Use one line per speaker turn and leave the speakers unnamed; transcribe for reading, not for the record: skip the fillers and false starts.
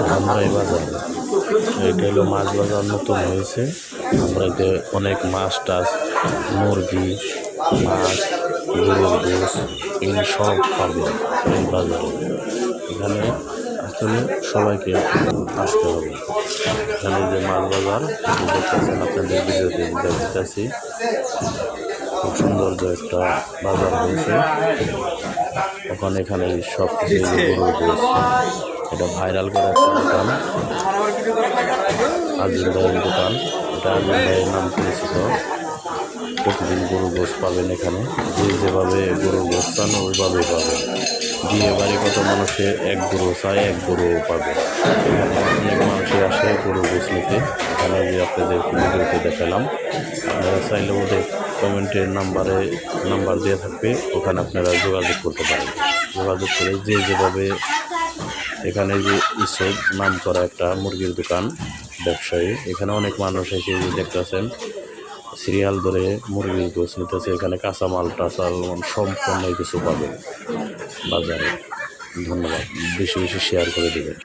ধামরাই বাজার, এটা হলো মাছ বাজার নতুন হয়েছে। ধামরাইতে অনেক মাছ টাছ, মুরগি, মাছ, গরুর গোস এগুলো সব পাবে এই বাজারে। এখানে আসলে সবাইকে আসতে হবে। এখানে যে মাছ বাজার দেখতেছেন আপনাদের ভিডিওতে দেখতেছি, খুব সৌন্দর্য একটা বাজার হয়েছে। এখানে সব কিছু গরুর গোস, এটা ভাইরাল করা একটা দোকান, আজিজ ভাইয়ের দোকান। এটা আজিজ ভাইয়ের নাম পরিচিত। প্রতিদিন গরুর গোস পাবেন এখানে, যেভাবে গরুর গোস চান ওইভাবেই পাবেন। বিয়ে বাড়ি কত মানুষে এক গরু চায়, এক গরুও পাবে। এখানে অনেক মানুষই আসে গরুর গোস নিতে। এখানে যে আপনাদের ভিডিওতে দেখালাম, আপনারা চাইলে ওদের কমেন্টের নাম্বার দেওয়া থাকবে, ওখানে আপনারা যোগাযোগ করতে পারেন। যোগাযোগ করে যেভাবে এখানে যে ইসব নাম করা একটা মুরগির দোকান, ব্যবসায়ী, এখানে অনেক মানুষ এসে দেখতেছেন সিরিয়াল ধরে মুরগির গোস নিতেছে। এখানে কাঁচামাল টাচাল সম্পূর্ণ কিছু পাবেন বাজারে। ধন্যবাদ, বেশি বেশি শেয়ার করে দেবেন।